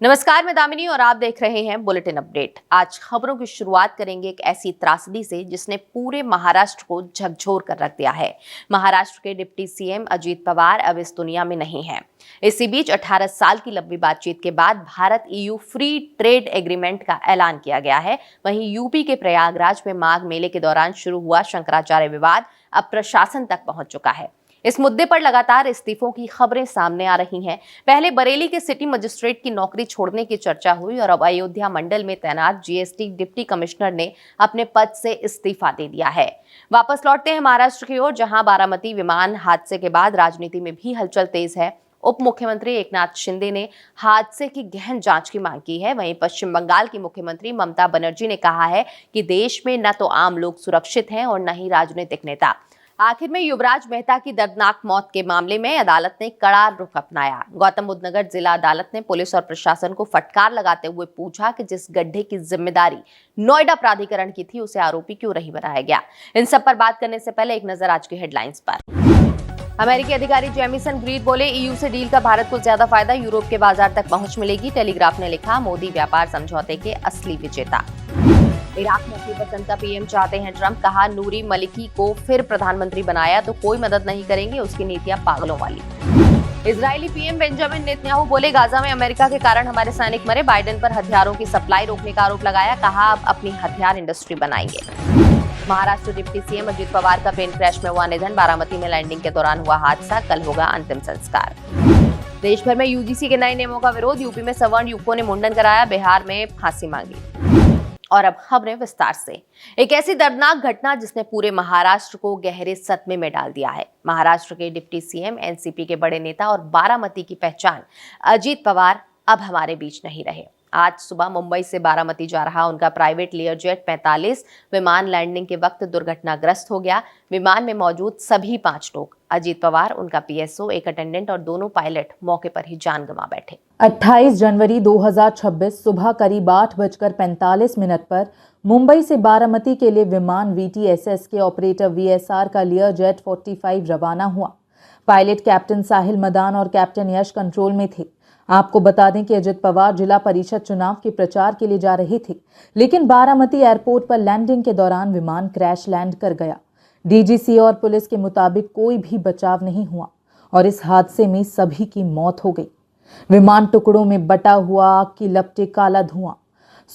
नमस्कार, मैं दामिनी और आप देख रहे हैं बुलेटिन अपडेट। आज खबरों की शुरुआत करेंगे एक ऐसी त्रासदी से जिसने पूरे महाराष्ट्र को झकझोर कर रख दिया है। महाराष्ट्र के डिप्टी सीएम अजीत पवार अब इस दुनिया में नहीं हैं। इसी बीच 18 साल की लंबी बातचीत के बाद Bharat EU free trade agreement का ऐलान किया गया है। वहीं यूपी के प्रयागराज में माघ मेले के दौरान शुरू हुआ शंकराचार्य विवाद अब प्रशासन तक पहुंच चुका है। इस मुद्दे पर लगातार इस्तीफों की खबरें सामने आ रही हैं। पहले बरेली के सिटी मजिस्ट्रेट की नौकरी छोड़ने की चर्चा हुई और अब अयोध्या मंडल में तैनात जीएसटी डिप्टी कमिश्नर ने अपने पद से इस्तीफा दे दिया है। वापस लौटते हैं महाराष्ट्र की ओर, जहां बारामती विमान हादसे के बाद राजनीति में भी हलचल तेज है। उप मुख्यमंत्री एकनाथ शिंदे ने हादसे की गहन जांच की मांग की है। वहीं पश्चिम बंगाल की मुख्यमंत्री ममता बनर्जी ने कहा है कि देश में न तो आम लोग सुरक्षित हैं और न ही राजनीतिक नेता। आखिर में युवराज मेहता की दर्दनाक मौत के मामले में अदालत ने कड़ा रुख अपनाया। गौतम बुद्ध नगर जिला अदालत ने पुलिस और प्रशासन को फटकार लगाते हुए पूछा कि जिस गड्ढे की जिम्मेदारी नोएडा प्राधिकरण की थी उसे आरोपी क्यों नहीं बनाया गया। इन सब पर बात करने से पहले एक नजर आज की हेडलाइंस पर। अमेरिकी अधिकारी जेमिसन ग्रीड बोले, EU से डील का भारत को ज्यादा फायदा, यूरोप के बाजार तक पहुंच मिलेगी। टेलीग्राफ ने लिखा, मोदी व्यापार समझौते के असली विजेता। इराक में अपनी पसंद का पीएम चाहते हैं ट्रंप, कहा नूरी मलिकी को फिर प्रधानमंत्री बनाया तो कोई मदद नहीं करेंगे, उसकी नीतियां पागलों वाली। इजरायली पीएम बेंजामिन नेतन्याहू बोले, गाजा में अमेरिका के कारण हमारे सैनिक मरे। बाइडेन पर हथियारों की सप्लाई रोकने का आरोप लगाया, कहा अब अपनी हथियार इंडस्ट्री बनाएंगे। महाराष्ट्र डिप्टी सीएम अजीत पवार का प्लेन क्रैश में हुआ निधन। बारामती में लैंडिंग के दौरान हुआ हादसा, कल होगा अंतिम संस्कार। देश भर में यूजीसी के नए नियमों का विरोध, यूपी में सवर्ण युवकों ने मुंडन कराया, बिहार में फांसी मांगी। और अब खबरें विस्तार से। एक ऐसी दर्दनाक घटना जिसने पूरे महाराष्ट्र को गहरे सदमे में डाल दिया है। महाराष्ट्र के डिप्टी सीएम, एनसीपी के बड़े नेता और बारामती की पहचान अजीत पवार अब हमारे बीच नहीं रहे। आज सुबह मुंबई से बारामती जा रहा उनका प्राइवेट लेयरजेट 45 विमान लैंडिंग के वक्त दुर्घटनाग्रस्त हो गया। विमान में मौजूद सभी 5 लोग, अजीत पवार, उनका पीएसओ, एक अटेंडेंट और दोनों पायलट मौके पर ही जान गंवा बैठे। 28 जनवरी 2026 सुबह करीब 8:45 पर मुंबई से बारामती के लिए विमान VTSS के ऑपरेटर VSR का लेयरजेट 45 रवाना हुआ। पायलट कैप्टन साहिल मदान और कैप्टन यश कंट्रोल में थे। आपको बता दें कि अजित पवार जिला परिषद चुनाव के प्रचार के लिए जा रहे थे, लेकिन बारामती एयरपोर्ट पर लैंडिंग के दौरान विमान क्रैश लैंड कर गया। डीजीसी और पुलिस के मुताबिक कोई भी बचाव नहीं हुआ और इस हादसे में सभी की मौत हो गई। विमान टुकड़ों में बटा हुआ, आग की लपटें, काला धुआं।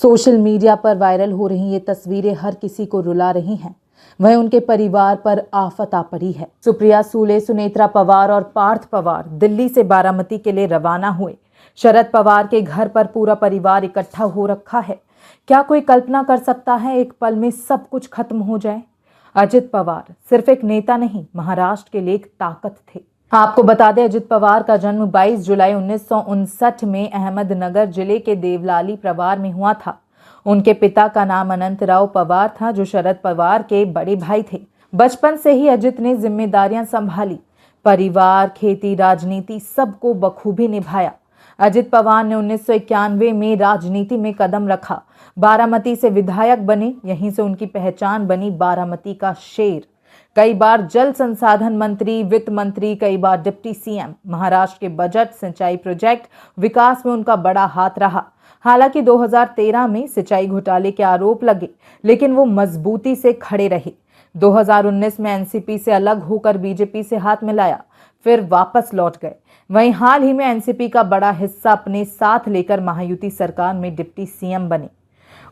सोशल मीडिया पर वायरल हो रही ये तस्वीरें हर किसी को रुला रही हैं। वहीं उनके परिवार पर आफत आ पड़ी है। सुप्रिया सूले, सुनेत्रा पवार और पार्थ पवार दिल्ली से बारामती के लिए रवाना हुए। शरद पवार के घर पर पूरा परिवार इकट्ठा हो रखा है। क्या कोई कल्पना कर सकता है एक पल में सब कुछ खत्म हो जाए? अजित पवार सिर्फ एक नेता नहीं, महाराष्ट्र के लिए एक ताकत थे। आपको बता दें, अजित पवार का जन्म 22 जुलाई 1959 में अहमदनगर जिले के देवलाली परिवार में हुआ था। उनके पिता का नाम अनंतराव पवार था, जो शरद पवार के बड़े भाई थे। बचपन से ही अजित ने जिम्मेदारियां संभाली, परिवार, खेती, राजनीति सबको बखूबी निभाया। अजित पवार ने 1991 में राजनीति में कदम रखा, बारामती से विधायक बने। यहीं से उनकी पहचान बनी बारामती का शेर। कई बार जल संसाधन मंत्री, वित्त मंत्री, कई बार डिप्टी सीएम। महाराष्ट्र के बजट, सिंचाई प्रोजेक्ट, विकास में उनका बड़ा हाथ रहा। हालांकि 2013 में सिंचाई घोटाले के आरोप लगे, लेकिन वो मजबूती से खड़े रहे। 2019 में एनसीपी से अलग होकर बीजेपी से हाथ मिलाया, फिर वापस लौट गए। वहीं हाल ही में एनसीपी का बड़ा हिस्सा अपने साथ लेकर महायुति सरकार में डिप्टी सीएम बने।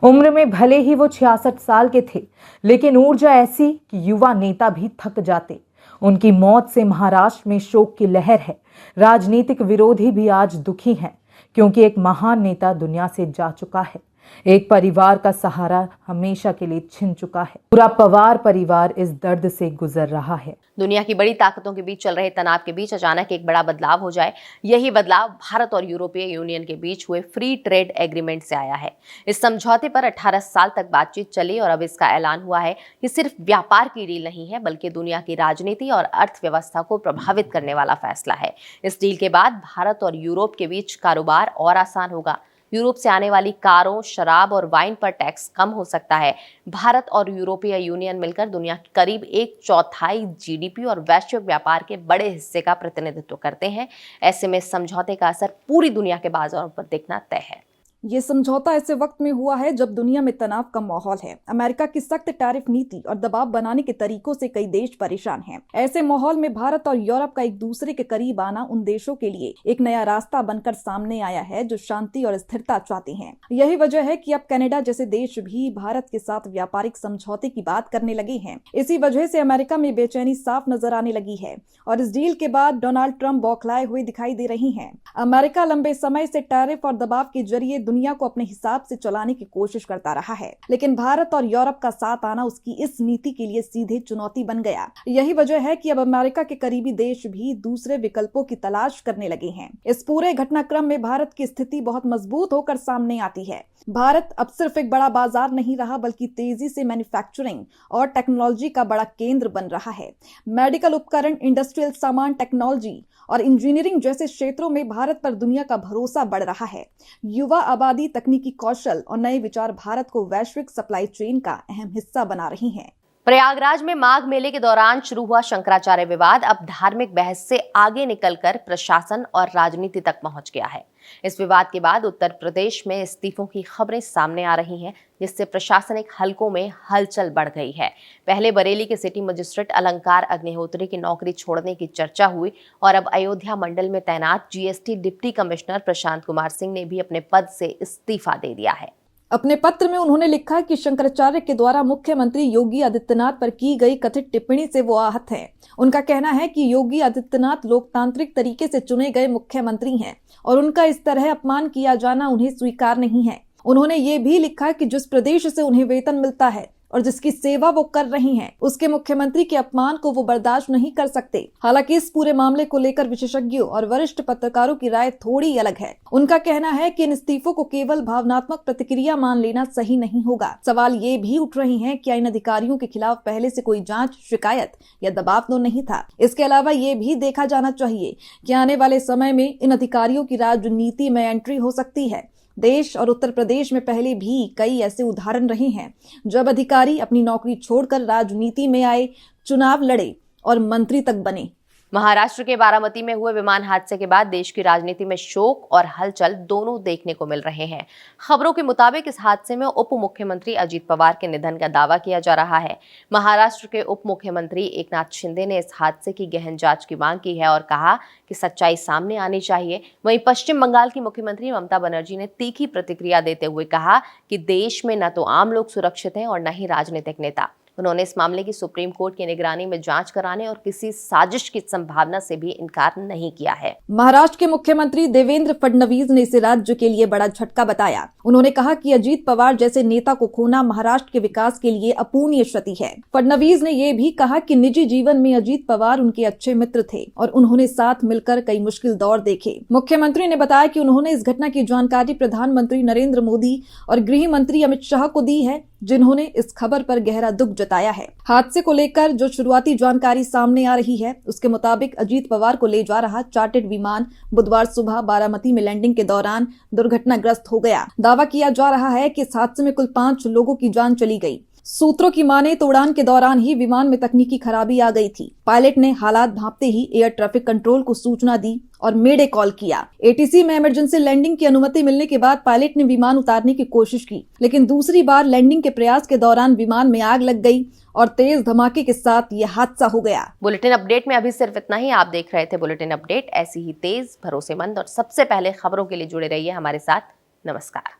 उम्र में भले ही वो 66 साल के थे, लेकिन ऊर्जा ऐसी कि युवा नेता भी थक जाते। उनकी मौत से महाराष्ट्र में शोक की लहर है। राजनीतिक विरोधी भी आज दुखी हैं, क्योंकि एक महान नेता दुनिया से जा चुका है। एक परिवार का सहारा हमेशा के लिए छिन चुका है। पूरा पवार परिवार इस दर्द से गुजर रहा है। दुनिया की बड़ी ताकतों के बीच चल रहे तनाव के बीच अचानक एक बड़ा बदलाव हो जाए, यही बदलाव भारत और यूरोपीय यूनियन के बीच हुए फ्री ट्रेड एग्रीमेंट से आया है। इस समझौते पर 18 साल तक बातचीत चली और अब इसका ऐलान हुआ है कि सिर्फ व्यापार की डील नहीं है, बल्कि दुनिया की राजनीति और अर्थव्यवस्था को प्रभावित करने वाला फैसला है। इस डील के बाद भारत और यूरोप के बीच कारोबार और आसान होगा। यूरोप से आने वाली कारों, शराब और वाइन पर टैक्स कम हो सकता है। भारत और यूरोपीय यूनियन मिलकर दुनिया की करीब 1/4 जीडीपी और वैश्विक व्यापार के बड़े हिस्से का प्रतिनिधित्व करते हैं। ऐसे में समझौते का असर पूरी दुनिया के बाजारों पर दिखना तय है। ये समझौता ऐसे वक्त में हुआ है जब दुनिया में तनाव का माहौल है। अमेरिका की सख्त टैरिफ नीति और दबाव बनाने के तरीकों से कई देश परेशान हैं। ऐसे माहौल में भारत और यूरोप का एक दूसरे के करीब आना उन देशों के लिए एक नया रास्ता बनकर सामने आया है जो शांति और स्थिरता चाहते हैं। यही वजह है कि अब कनाडा जैसे देश भी भारत के साथ व्यापारिक समझौते की बात करने लगे हैं। इसी वजह से अमेरिका में बेचैनी साफ नजर आने लगी है और इस डील के बाद डोनाल्ड ट्रंप बौखलाए हुए दिखाई दे रही हैं। अमेरिका लंबे समय से टैरिफ और दबाव के जरिए दुनिया को अपने हिसाब से चलाने की कोशिश करता रहा है, लेकिन भारत और यूरोप का साथ आना उसकी इस नीति के लिए सीधे चुनौती बन गया। यही वजह है कि अब अमेरिका के करीबी देश भी दूसरे विकल्पों की तलाश करने लगे हैं। इस पूरे घटनाक्रम में भारत की स्थिति बहुत मजबूत होकर सामने आती है। भारत अब सिर्फ एक बड़ा बाजार नहीं रहा, बल्कि तेजी से मैन्युफैक्चरिंग और टेक्नोलॉजी का बड़ा केंद्र बन रहा है। मेडिकल उपकरण, इंडस्ट्रियल सामान, टेक्नोलॉजी और इंजीनियरिंग जैसे क्षेत्रों में भारत पर दुनिया का भरोसा बढ़ रहा है। युवा आबादी, तकनीकी कौशल और नए विचार भारत को वैश्विक सप्लाई चेन का अहम हिस्सा बना रही हैं। प्रयागराज में माघ मेले के दौरान शुरू हुआ शंकराचार्य विवाद अब धार्मिक बहस से आगे निकलकर प्रशासन और राजनीति तक पहुंच गया है। इस विवाद के बाद उत्तर प्रदेश में इस्तीफों की खबरें सामने आ रही हैं, जिससे प्रशासनिक हलकों में हलचल बढ़ गई है। पहले बरेली के सिटी मजिस्ट्रेट अलंकार अग्निहोत्री की नौकरी छोड़ने की चर्चा हुई और अब अयोध्या मंडल में तैनात GST deputy commissioner Prashant Kumar Singh ने भी अपने पद से इस्तीफा दे दिया है। अपने पत्र में उन्होंने लिखा कि शंकराचार्य के द्वारा मुख्यमंत्री योगी आदित्यनाथ पर की गई कथित टिप्पणी से वो आहत हैं। उनका कहना है कि योगी आदित्यनाथ लोकतांत्रिक तरीके से चुने गए मुख्यमंत्री हैं और उनका इस तरह अपमान किया जाना उन्हें स्वीकार नहीं है। उन्होंने ये भी लिखा कि जिस प्रदेश से उन्हें वेतन मिलता है और जिसकी सेवा वो कर रही हैं, उसके मुख्यमंत्री के अपमान को वो बर्दाश्त नहीं कर सकते। हालांकि इस पूरे मामले को लेकर विशेषज्ञों और वरिष्ठ पत्रकारों की राय थोड़ी अलग है। उनका कहना है कि इन इस्तीफों को केवल भावनात्मक प्रतिक्रिया मान लेना सही नहीं होगा। सवाल ये भी उठ रहे हैं कि इन अधिकारियों के खिलाफ पहले से कोई जांच, शिकायत या दबाव तो नहीं था। इसके अलावा ये भी देखा जाना चाहिए कि आने वाले समय में इन अधिकारियों की राजनीति में एंट्री हो सकती है। देश और उत्तर प्रदेश में पहले भी कई ऐसे उदाहरण रहे हैं जब अधिकारी अपनी नौकरी छोड़कर राजनीति में आए, चुनाव लड़े और मंत्री तक बने। महाराष्ट्र के बारामती में हुए विमान हादसे के बाद देश की राजनीति में शोक और हलचल दोनों देखने को मिल रहे हैं। खबरों के मुताबिक इस हादसे में उप मुख्यमंत्री अजीत पवार के निधन का दावा किया जा रहा है। महाराष्ट्र के उप मुख्यमंत्री एकनाथ शिंदे ने इस हादसे की गहन जांच की मांग की है और कहा कि सच्चाई सामने आनी चाहिए। वहीं पश्चिम बंगाल की मुख्यमंत्री ममता बनर्जी ने तीखी प्रतिक्रिया देते हुए कहा कि देश में न तो आम लोग सुरक्षित हैं और न ही राजनीतिक नेता। उन्होंने इस मामले की सुप्रीम कोर्ट की निगरानी में जांच कराने और किसी साजिश की संभावना से भी इनकार नहीं किया है। महाराष्ट्र के मुख्यमंत्री देवेंद्र फडणवीस ने इसे राज्य के लिए बड़ा झटका बताया। उन्होंने कहा कि अजीत पवार जैसे नेता को खोना महाराष्ट्र के विकास के लिए अपूर्णीय क्षति है। फडणवीस ने ये भी कहा कि निजी जीवन में अजीत पवार उनके अच्छे मित्र थे और उन्होंने साथ मिलकर कई मुश्किल दौर देखे। मुख्यमंत्री ने बताया कि उन्होंने इस घटना की जानकारी प्रधानमंत्री नरेंद्र मोदी और गृह मंत्री अमित शाह को दी है, जिन्होंने इस खबर पर गहरा दुख जताया है। हादसे को लेकर जो शुरुआती जानकारी सामने आ रही है, उसके मुताबिक अजीत पवार को ले जा रहा चार्टर्ड विमान बुधवार सुबह बारामती में लैंडिंग के दौरान दुर्घटनाग्रस्त हो गया। दावा किया जा रहा है कि इस हादसे में कुल 5 लोगों की जान चली गई। सूत्रों की माने तो उड़ान के दौरान ही विमान में तकनीकी खराबी आ गई थी। पायलट ने हालात भांपते ही एयर ट्रैफिक कंट्रोल को सूचना दी और मेडे कॉल किया। एटीसी में इमरजेंसी लैंडिंग की अनुमति मिलने के बाद पायलट ने विमान उतारने की कोशिश की, लेकिन दूसरी बार लैंडिंग के प्रयास के दौरान विमान में आग लग गई और तेज धमाके के साथ ये हादसा हो गया। बुलेटिन अपडेट में अभी सिर्फ इतना ही। आप देख रहे थे बुलेटिन अपडेट। ऐसी ही तेज, भरोसेमंद और सबसे पहले खबरों के लिए जुड़े रहिए हमारे साथ। नमस्कार।